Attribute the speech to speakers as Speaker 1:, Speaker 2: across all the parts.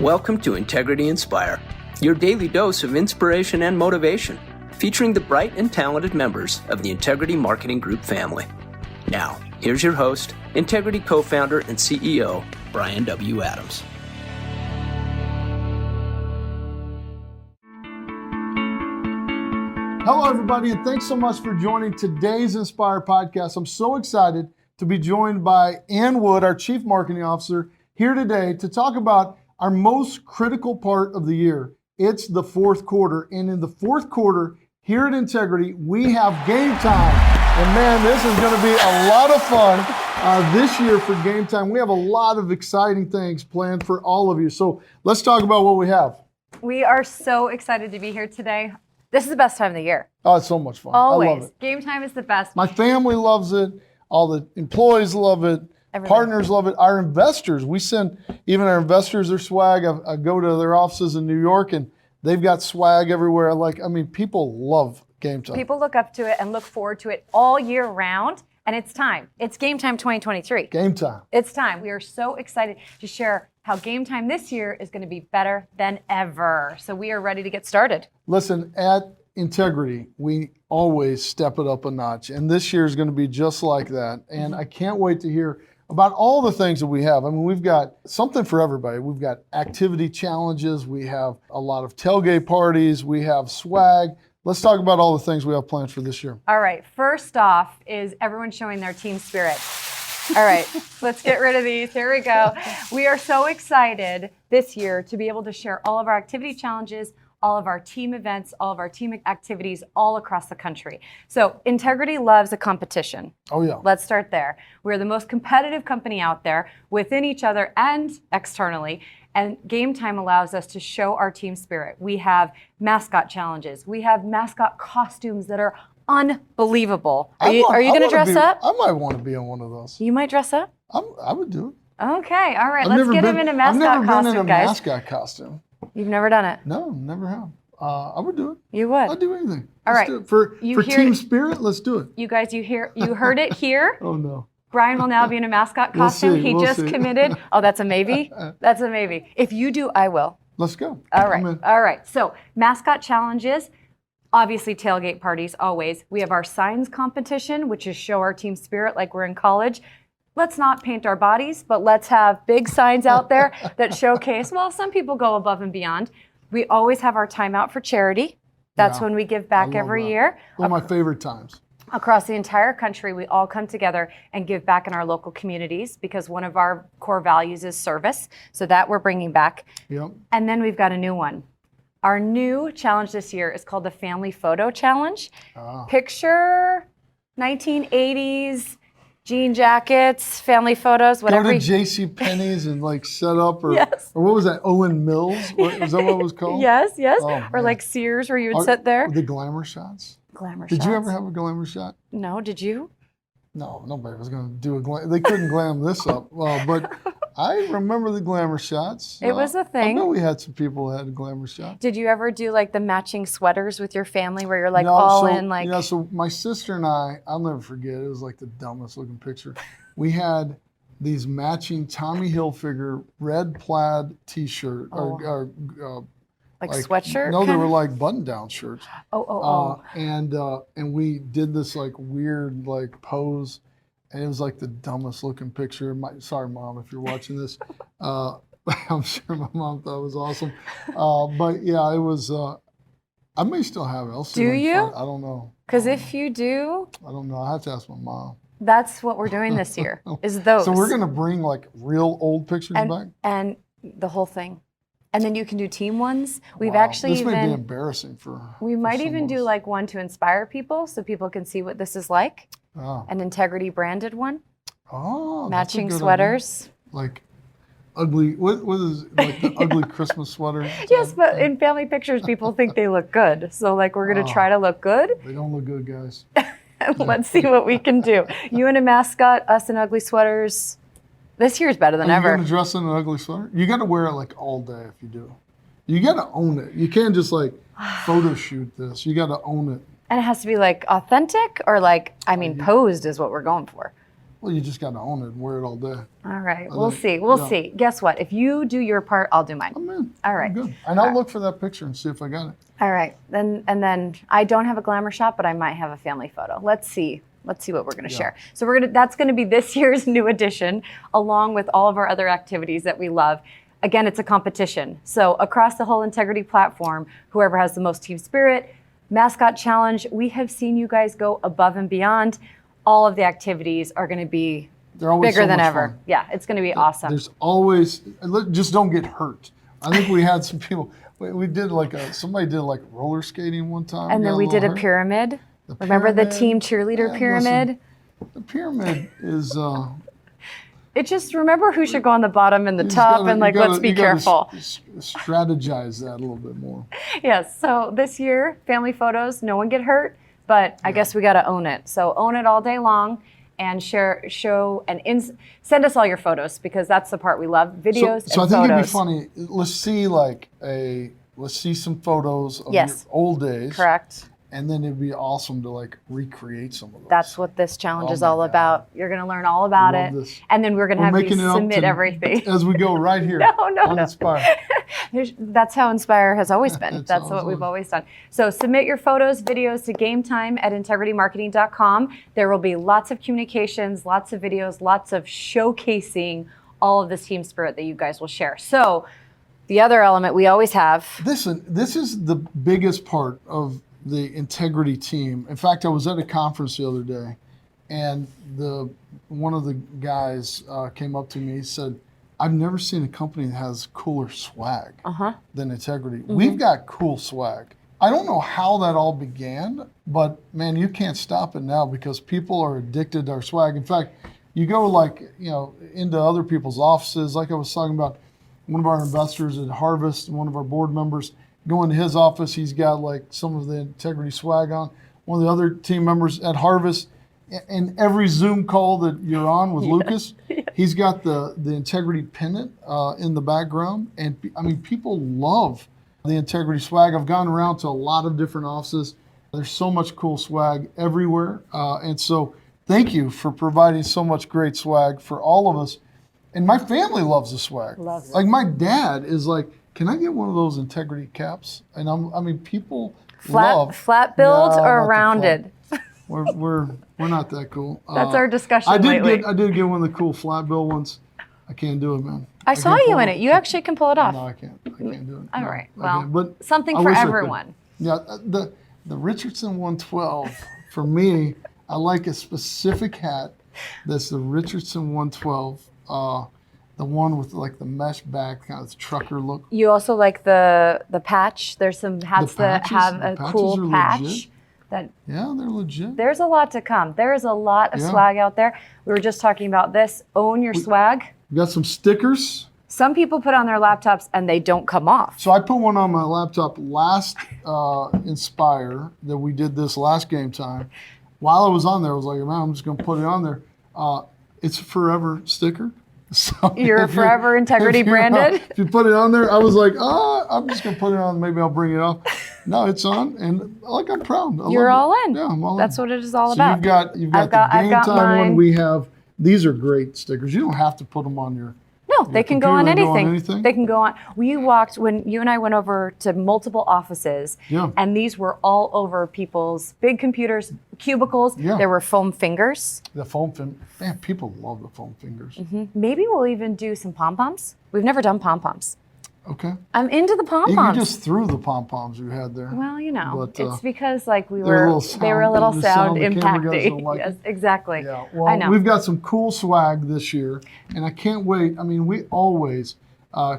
Speaker 1: Welcome to Integrity Inspire, your daily dose of inspiration and motivation, featuring the bright and talented members of the Integrity Marketing Group family. Now, here's your host, Integrity co-founder and CEO, Bryan W. Adams.
Speaker 2: Hello, everybody, and thanks so much for joining today's Inspire podcast. I'm so excited to be joined by Ann Wood, our Chief Marketing Officer, here today to talk about our most critical part of the year. It's the fourth quarter, and in the fourth quarter, here at Integrity, we have game time. And man, this is going to be a lot of fun this year for game time. We have a lot of exciting things planned for all of you. So let's talk about what we have.
Speaker 3: We are so excited to be here today. This is the best time of the year.
Speaker 2: Oh, it's so much fun.
Speaker 3: Always.
Speaker 2: I love it.
Speaker 3: Game time is the best.
Speaker 2: My family loves it. All the employees love it.
Speaker 3: Everybody.
Speaker 2: Partners love it. Our investors, we send even our investors their swag. I go to their offices in New York and they've got swag everywhere. People love game time.
Speaker 3: People look up to it and look forward to it all year round. And it's time. It's Game Time 2023.
Speaker 2: Game time.
Speaker 3: It's time. We are so excited to share how Game Time this year is going to be better than ever. So we are ready to get started.
Speaker 2: Listen, at Integrity, we always step it up a notch. And this year is going to be just like that. And I can't wait to hear about all the things that we have. I mean, we've got something for everybody. We've got activity challenges. We have a lot of tailgate parties. We have swag. Let's talk about all the things we have planned for this year.
Speaker 3: All right. First off is everyone showing their team spirit. All right, let's get rid of these. Here we go. We are so excited this year to be able to share all of our activity challenges, all of our team events, all of our team activities all across the country. So Integrity loves a competition.
Speaker 2: Oh, yeah.
Speaker 3: Let's start there. We're the most competitive company out there within each other and externally. And Game Time allows us to show our team spirit. We have mascot challenges. We have mascot costumes that are unbelievable. Are you going to dress up?
Speaker 2: I might want to be in one of those.
Speaker 3: You might dress up?
Speaker 2: I would do it.
Speaker 3: Okay, all right. Let's get him in a mascot costume,
Speaker 2: I've never been in a
Speaker 3: guys.
Speaker 2: mascot costume.
Speaker 3: You've never done it?
Speaker 2: No, never have. I would do it.
Speaker 3: You would?
Speaker 2: I'd do anything.
Speaker 3: All right.
Speaker 2: Do it. For team spirit, let's do it.
Speaker 3: You guys, you heard it here.
Speaker 2: Oh, no.
Speaker 3: Bryan will now be in a mascot costume. He just committed. Oh, that's a maybe? That's a maybe. If you do, I will.
Speaker 2: Let's go.
Speaker 3: All right. All right. So mascot challenges, obviously tailgate parties, always. We have our signs competition, which is show our team spirit like we're in college. Let's not paint our bodies, but let's have big signs out there that showcase, well, some people go above and beyond. We always have our timeout for charity. That's when we give back every year.
Speaker 2: One of my favorite times.
Speaker 3: Across the entire country, we all come together and give back in our local communities because one of our core values is service. So that we're bringing back.
Speaker 2: Yep.
Speaker 3: And then we've got a new one. Our new challenge this year is called the Family Photo Challenge. Picture 1980s jean jackets, family photos, whatever.
Speaker 2: Go to JCPenney's and set up, or
Speaker 3: Yes.
Speaker 2: or what was that? Owen Mills? Was that what it was called?
Speaker 3: Yes.
Speaker 2: Oh,
Speaker 3: or like Sears where you would sit there.
Speaker 2: The glamour shots.
Speaker 3: Glamour
Speaker 2: Did
Speaker 3: shots.
Speaker 2: you ever have a glamour shot?
Speaker 3: No, did you?
Speaker 2: No, nobody was going to do a glam. They couldn't glam this up. But I remember the glamour shots.
Speaker 3: It was a thing.
Speaker 2: I know we had some people that had glamour shots.
Speaker 3: Did you ever do the matching sweaters with your family where you're all in
Speaker 2: Yeah, so my sister and I'll never forget, it was the dumbest looking picture. We had these matching Tommy Hilfiger red plaid t-shirt or
Speaker 3: sweatshirt?
Speaker 2: No, they were button-down shirts. And we did this weird pose, and it was the dumbest looking picture. Sorry, Mom, if you're watching this. I'm sure my mom thought it was awesome. But yeah, it was. I may still have it. I'll see.
Speaker 3: Do you?
Speaker 2: I don't know.
Speaker 3: Because if you do,
Speaker 2: I don't know. I have to ask my mom.
Speaker 3: That's what we're doing this year. Is those.
Speaker 2: So we're gonna bring real old pictures back
Speaker 3: and the whole thing. And then you can do team ones. We've
Speaker 2: Wow.
Speaker 3: actually
Speaker 2: this may be embarrassing for.
Speaker 3: We might even do one to inspire people, so people can see what this is like.
Speaker 2: Oh.
Speaker 3: An Integrity branded one.
Speaker 2: Oh.
Speaker 3: Matching sweaters.
Speaker 2: Ugly. What is the ugly Christmas sweater?
Speaker 3: Yes, but in family pictures, people think they look good. So we're gonna try to look good.
Speaker 2: They don't look good, guys.
Speaker 3: Let's see what we can do. You in a mascot, us in ugly sweaters. This year's better than ever.
Speaker 2: You're gonna dress in an ugly sweater? You gotta wear it all day if you do. You gotta own it. You can't just photo shoot this. You gotta own it.
Speaker 3: And it has to be authentic or posed is what we're going for.
Speaker 2: Well, you just got to own it and wear it all day.
Speaker 3: All right. We'll see. We'll see. Guess what? If you do your part, I'll do mine.
Speaker 2: I'm in.
Speaker 3: All right.
Speaker 2: I'm good. And I'll look for that picture and see if I got it.
Speaker 3: All right. Then I don't have a glamour shot, but I might have a family photo. Let's see what we're going to share. So that's going to be this year's new edition, along with all of our other activities that we love. Again, it's a competition. So across the whole Integrity platform, whoever has the most team spirit, mascot challenge, we have seen you guys go above and beyond. All of the activities are going to be bigger than ever.
Speaker 2: Fun.
Speaker 3: Yeah, it's going to be awesome.
Speaker 2: There's always, just don't get hurt. I think we had some people, we did somebody did roller skating one time.
Speaker 3: And then we did a pyramid. Remember the team cheerleader pyramid?
Speaker 2: Listen, the pyramid is...
Speaker 3: It just, remember who should go on the bottom and the top, let's be careful.
Speaker 2: Strategize that a little bit more.
Speaker 3: Yes, so this year, family photos, no one get hurt, but I guess we got to own it. So own it all day long and show, and send us all your photos, because that's the part we love, videos
Speaker 2: so
Speaker 3: and photos.
Speaker 2: So I think it'd be funny, let's see some photos of your old days.
Speaker 3: Correct.
Speaker 2: And then it'd be awesome to recreate some of those.
Speaker 3: That's what this challenge is all about. You're going to learn all about it. And then we're going to have you submit everything.
Speaker 2: As we go right here on Inspire.
Speaker 3: That's how Inspire has always been. That's what we've always done. So submit your photos, videos to gametime@integritymarketing.com. There will be lots of communications, lots of videos, lots of showcasing all of this team spirit that you guys will share. So the other element we always have.
Speaker 2: Listen, this is the biggest part of the Integrity team. In fact, I was at a conference the other day, and one of the guys came up to me. He said, "I've never seen a company that has cooler swag than Integrity. Mm-hmm. We've got cool swag." I don't know how that all began, but man, you can't stop it now because people are addicted to our swag. In fact, you go into other people's offices, like I was talking about. One of our investors at Harvest, one of our board members, go into his office, he's got some of the Integrity swag on. One of the other team members at Harvest, in every Zoom call that you're on with Lucas, he's got the Integrity pennant in the background. And I mean, people love the Integrity swag. I've gone around to a lot of different offices. There's so much cool swag everywhere. And so thank you for providing so much great swag for all of us. And my family loves the swag.
Speaker 3: Loves it.
Speaker 2: Like my dad is like, "Can I get one of those Integrity caps?" And people love
Speaker 3: flat build or rounded.
Speaker 2: We're not that cool.
Speaker 3: That's our discussion
Speaker 2: I
Speaker 3: lately.
Speaker 2: did get one of the cool flat bill ones. I can't do it, man.
Speaker 3: I saw you in it. You actually can pull it off.
Speaker 2: No, I can't. I can't do it.
Speaker 3: All
Speaker 2: No,
Speaker 3: right.
Speaker 2: I
Speaker 3: Well,
Speaker 2: can't. But
Speaker 3: something
Speaker 2: I
Speaker 3: for
Speaker 2: wish I could.
Speaker 3: everyone.
Speaker 2: Yeah, the Richardson 112 for me. I like a specific hat. That's the Richardson 112. The one with the mesh back, kind of trucker look.
Speaker 3: You also like the patch. There's some hats that have a cool patch.
Speaker 2: Legit. Yeah, they're legit.
Speaker 3: There's a lot to come. There is a lot of swag out there. We were just talking about this. Own your swag.
Speaker 2: We got some stickers.
Speaker 3: Some people put on their laptops and they don't come off.
Speaker 2: So I put one on my laptop last Inspire that we did this last game time. While I was on there, I was like, man, I'm just going to put it on there. It's a forever sticker. So
Speaker 3: You're forever Integrity branded?
Speaker 2: If you put it on there, I was like, I'm just going to put it on. Maybe I'll bring it off. No, it's on, and I'm proud.
Speaker 3: You're all in.
Speaker 2: Yeah, I'm all in.
Speaker 3: That's what it is all
Speaker 2: so
Speaker 3: about.
Speaker 2: You've got the game time one. We have, these are great stickers. You don't have to put them on your
Speaker 3: No, they can go on anything.
Speaker 2: anything.
Speaker 3: They can go on. When you and I went over to multiple offices, and these were all over people's big computers, cubicles.
Speaker 2: Yeah.
Speaker 3: There were foam fingers.
Speaker 2: The foam fin. Man, people love the foam fingers.
Speaker 3: Mm-hmm. Maybe we'll even do some pom-poms. We've never done pom-poms.
Speaker 2: Okay.
Speaker 3: I'm into the pom-poms.
Speaker 2: You just threw the pom-poms you had there.
Speaker 3: Well,
Speaker 2: but,
Speaker 3: it's because they
Speaker 2: were a little
Speaker 3: sound
Speaker 2: the camera guys
Speaker 3: impacting.
Speaker 2: don't like
Speaker 3: Yes,
Speaker 2: it.
Speaker 3: exactly.
Speaker 2: Yeah. Well,
Speaker 3: I know.
Speaker 2: We've got some cool swag this year, and I can't wait. I mean, we always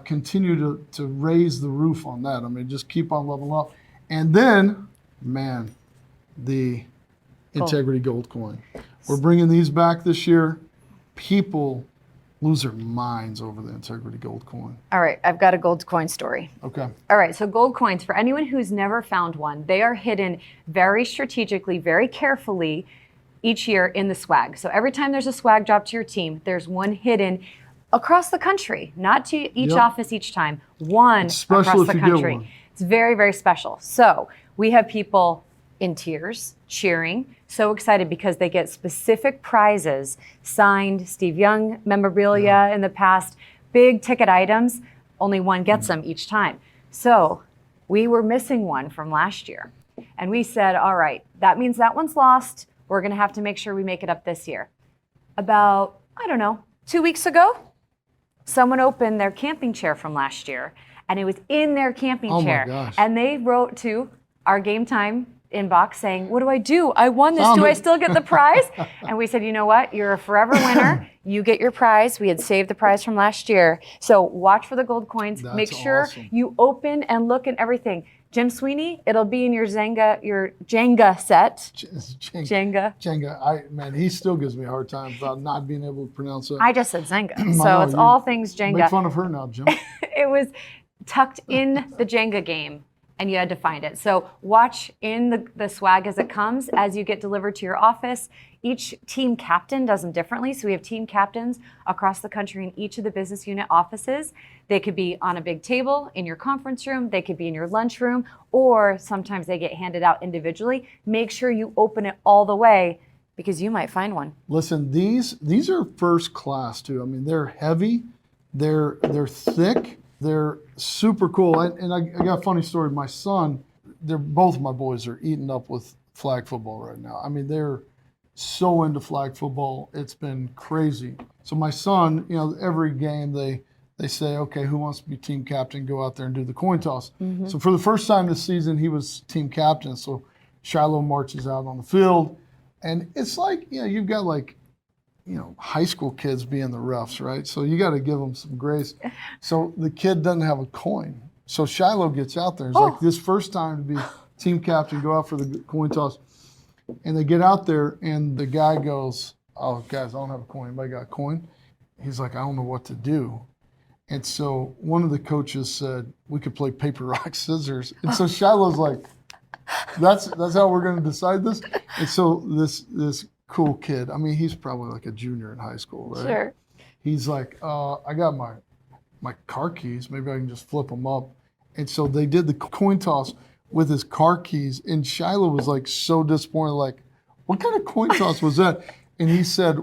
Speaker 2: continue to raise the roof on that. I mean, just keep on leveling up. And then, man, the Integrity Gold Coin. We're bringing these back this year. People lose their minds over the Integrity Gold Coin.
Speaker 3: All right, I've got a gold coin story.
Speaker 2: Okay.
Speaker 3: All right, so gold coins, for anyone who's never found one, they are hidden very strategically, very carefully each year in the swag. So every time there's a swag drop to your team, there's one hidden across the country, not to each office each time, one
Speaker 2: it's special
Speaker 3: across
Speaker 2: if
Speaker 3: the
Speaker 2: you get
Speaker 3: country.
Speaker 2: one.
Speaker 3: It's very, very special. So we have people in tears, cheering, so excited because they get specific prizes, signed Steve Young memorabilia in the past, big ticket items. Only one gets them each time. So we were missing one from last year. And we said, all right, that means that one's lost. We're going to have to make sure we make it up this year. About, 2 weeks ago, someone opened their camping chair from last year, and it was in their camping chair.
Speaker 2: My gosh.
Speaker 3: And they wrote to our Game Time inbox saying, what do? I won this. Do I still get the prize? And we said, you know what? You're a forever winner. You get your prize. We had saved the prize from last year. So watch for the gold coins.
Speaker 2: That's
Speaker 3: Make sure
Speaker 2: awesome.
Speaker 3: you open and look at everything. Jim Sweeney, it'll be in your Jenga set. Jenga.
Speaker 2: He still gives me a hard time about not being able to pronounce it.
Speaker 3: I just said Zenga.
Speaker 2: I
Speaker 3: So
Speaker 2: know,
Speaker 3: it's all things Jenga.
Speaker 2: Make fun of her now, Jim.
Speaker 3: It was tucked in the Jenga game, and you had to find it. So watch in the swag as it comes, as you get delivered to your office. Each team captain does them differently. So we have team captains across the country in each of the business unit offices. They could be on a big table in your conference room. They could be in your lunchroom, or sometimes they get handed out individually. Make sure you open it all the way, because you might find one.
Speaker 2: Listen, these are first class too. I mean, they're heavy, they're thick, they're super cool. And I got a funny story. My son, both my boys are eating up with flag football right now. I mean, they're so into flag football. It's been crazy. So my son, every game they say, okay, who wants to be team captain? Go out there and do the coin toss. Mm-hmm. So for the first time this season, he was team captain. So Shiloh marches out on the field, and it's like, you've got high school kids being the refs, right? So you got to give them some grace. So the kid doesn't have a coin. So Shiloh gets out there. It's like this first time to be team captain, go out for the coin toss. And they get out there, and the guy goes, oh, guys, I don't have a coin. Anybody got a coin? He's like, I don't know what to do. And so one of the coaches said, we could play paper, rock, scissors. And so Shiloh's like, that's how we're going to decide this? And so this cool kid, I mean, he's probably like a junior in high school, right?
Speaker 3: Sure.
Speaker 2: He's like, I got my car keys. Maybe I can just flip them up. And so they did the coin toss with his car keys, and Shiloh was like so disappointed, like, what kind of coin toss was that? And he said,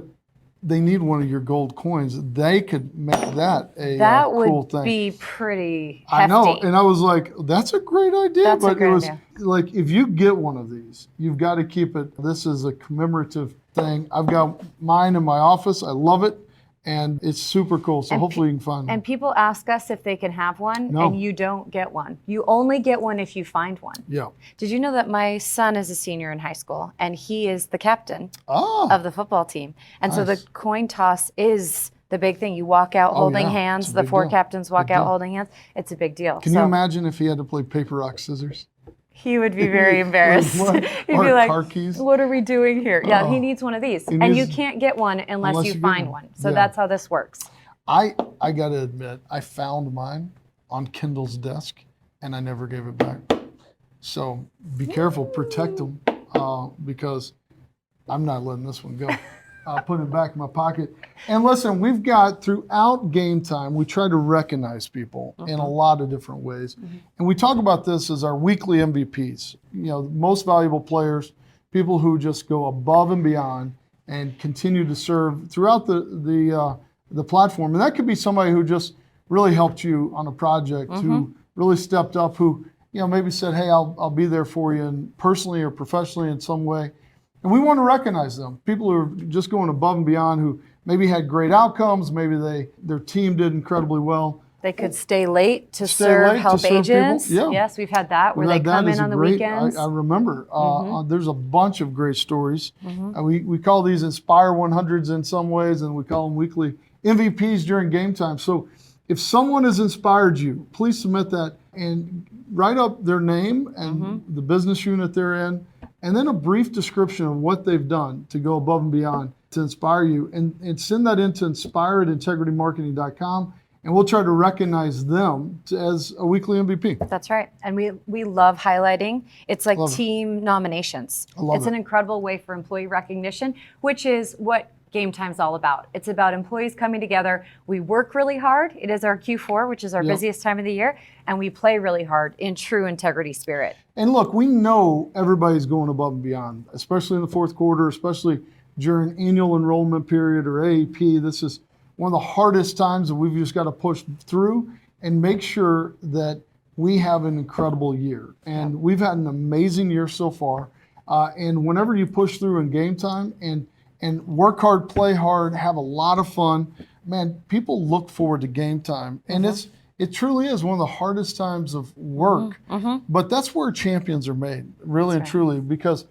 Speaker 2: they need one of your gold coins. They could make that a cool thing.
Speaker 3: That would be pretty hefty.
Speaker 2: I know, and I was like, that's a great idea.
Speaker 3: That's
Speaker 2: but
Speaker 3: a great
Speaker 2: it was
Speaker 3: idea.
Speaker 2: like, if you get one of these, you've got to keep it. This is a commemorative thing. I've got mine in my office. I love it. And it's super cool, so hopefully you can find one.
Speaker 3: And people ask us if they can have one,
Speaker 2: No.
Speaker 3: and you don't get one. You only get one if you find one.
Speaker 2: Yeah.
Speaker 3: Did you know that my son is a senior in high school, and he is the captain
Speaker 2: Oh.
Speaker 3: of the football team? And so the
Speaker 2: Nice.
Speaker 3: coin toss is the big thing. You walk out holding
Speaker 2: yeah.
Speaker 3: hands.
Speaker 2: It's a
Speaker 3: The
Speaker 2: big
Speaker 3: 4
Speaker 2: deal.
Speaker 3: captains walk
Speaker 2: Big
Speaker 3: out
Speaker 2: deal.
Speaker 3: holding hands. It's a big deal.
Speaker 2: Can you imagine if he had to play paper, rock, scissors?
Speaker 3: He would be very embarrassed.
Speaker 2: What?
Speaker 3: He'd
Speaker 2: Or
Speaker 3: be like,
Speaker 2: car keys?
Speaker 3: what are we doing here? Yeah,
Speaker 2: Oh.
Speaker 3: he needs one of these.
Speaker 2: He
Speaker 3: And you
Speaker 2: needs-
Speaker 3: can't get one unless
Speaker 2: Unless
Speaker 3: you
Speaker 2: you get
Speaker 3: find
Speaker 2: one.
Speaker 3: one. So
Speaker 2: Yeah.
Speaker 3: that's how this works.
Speaker 2: I got to admit, I found mine on Kindle's desk, and I never gave it back. So be careful, protect them, because I'm not letting this one go. I'll put it back in my pocket. And listen, we've got, throughout Game Time, we try to recognize people in a lot of different ways. And we talk about this as our weekly MVPs, most valuable players, people who just go above and beyond and continue to serve throughout the platform. And that could be somebody who just really helped you on a project, who really stepped up, who maybe said, hey, I'll be there for you, and personally or professionally in some way. And we want to recognize them. People who are just going above and beyond, who maybe had great outcomes, maybe their team did incredibly well.
Speaker 3: They could stay late to
Speaker 2: Stay
Speaker 3: serve
Speaker 2: late to
Speaker 3: help
Speaker 2: serve people.
Speaker 3: agents.
Speaker 2: Yeah.
Speaker 3: Yes, we've had that where
Speaker 2: We've
Speaker 3: they
Speaker 2: had that
Speaker 3: come
Speaker 2: as
Speaker 3: in
Speaker 2: a
Speaker 3: on the
Speaker 2: great-
Speaker 3: weekends.
Speaker 2: I remember. There's a bunch of great stories. We call these Inspire 100s in some ways, and we call them weekly MVPs during Game Time. So if someone has inspired you, please submit that and write up their name and the business unit they're in, and then a brief description of what they've done to go above and beyond to inspire you. And send that into inspire@integritymarketing.com, and we'll try to recognize them as a weekly MVP.
Speaker 3: That's right. And we love highlighting. It's like
Speaker 2: Love it.
Speaker 3: team nominations.
Speaker 2: I love
Speaker 3: It's
Speaker 2: it.
Speaker 3: an incredible way for employee recognition, which is what Game Time's all about. It's about employees coming together. We work really hard. It is our Q4, which is our busiest time of the year, and we play really hard in true integrity spirit.
Speaker 2: And look, we know everybody's going above and beyond, especially in the fourth quarter, especially during annual enrollment period or AAP. This is one of the hardest times that we've just got to push through and make sure that we have an incredible year. And we've had an amazing year so far. And whenever you push through in Game Time and work hard, play hard, have a lot of fun, man, people look forward to Game Time. And it truly is one of the hardest times of work. But that's where champions are made, really and truly, because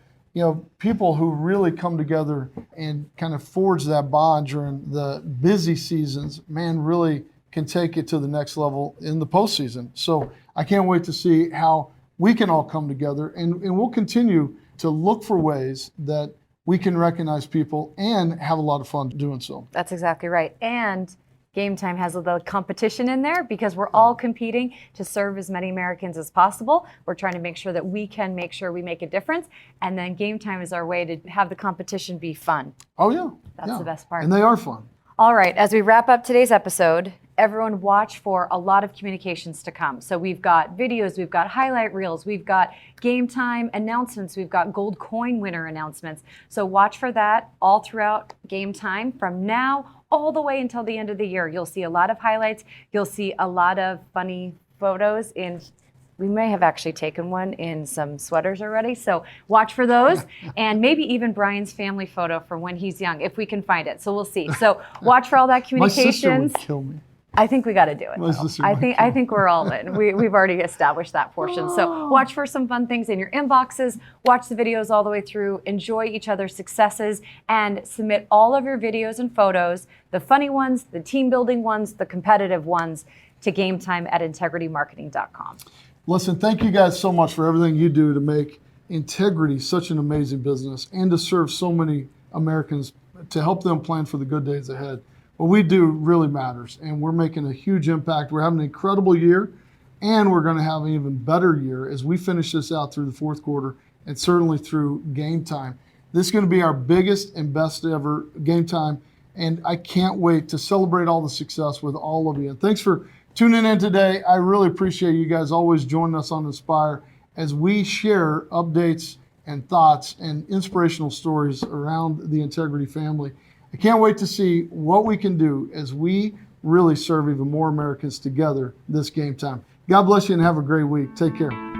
Speaker 2: people who really come together and kind of forge that bond during the busy seasons, man, really can take it to the next level in the postseason. So I can't wait to see how we can all come together, and we'll continue to look for ways that we can recognize people and have a lot of fun doing so.
Speaker 3: That's exactly right. And Game Time has a little competition in there because we're all competing to serve as many Americans as possible. We're trying to make sure that we can make sure we make a difference. And then Game Time is our way to have the competition be fun.
Speaker 2: Oh, yeah.
Speaker 3: That's the best part.
Speaker 2: And they are fun.
Speaker 3: All right, as we wrap up today's episode, everyone watch for a lot of communications to come. So we've got videos, we've got highlight reels, we've got Game Time announcements, we've got gold coin winner announcements. So watch for that all throughout Game Time from now all the way until the end of the year. You'll see a lot of highlights. You'll see a lot of funny photos we may have actually taken one in some sweaters already, so watch for those. And maybe even Bryan's family photo from when he's young, if we can find it. So we'll see. So watch for all that communications.
Speaker 2: My sister would kill me.
Speaker 3: I think we got to do it. I think we're all in. We've already established that portion. So watch for some fun things in your inboxes. Watch the videos all the way through. Enjoy each other's successes and submit all of your videos and photos, the funny ones, the team building ones, the competitive ones, to gametime@integritymarketing.com.
Speaker 2: Listen, thank you guys so much for everything you do to make Integrity such an amazing business and to serve so many Americans, to help them plan for the good days ahead. What we do really matters, and we're making a huge impact. We're having an incredible year, and we're going to have an even better year as we finish this out through the fourth quarter and certainly through Game Time. This is going to be our biggest and best ever Game Time, and I can't wait to celebrate all the success with all of you. And thanks for tuning in today. I really appreciate you guys always joining us on Inspire as we share updates and thoughts and inspirational stories around the Integrity family. I can't wait to see what we can do as we really serve even more Americans together this Game Time. God bless you and have a great week. Take care.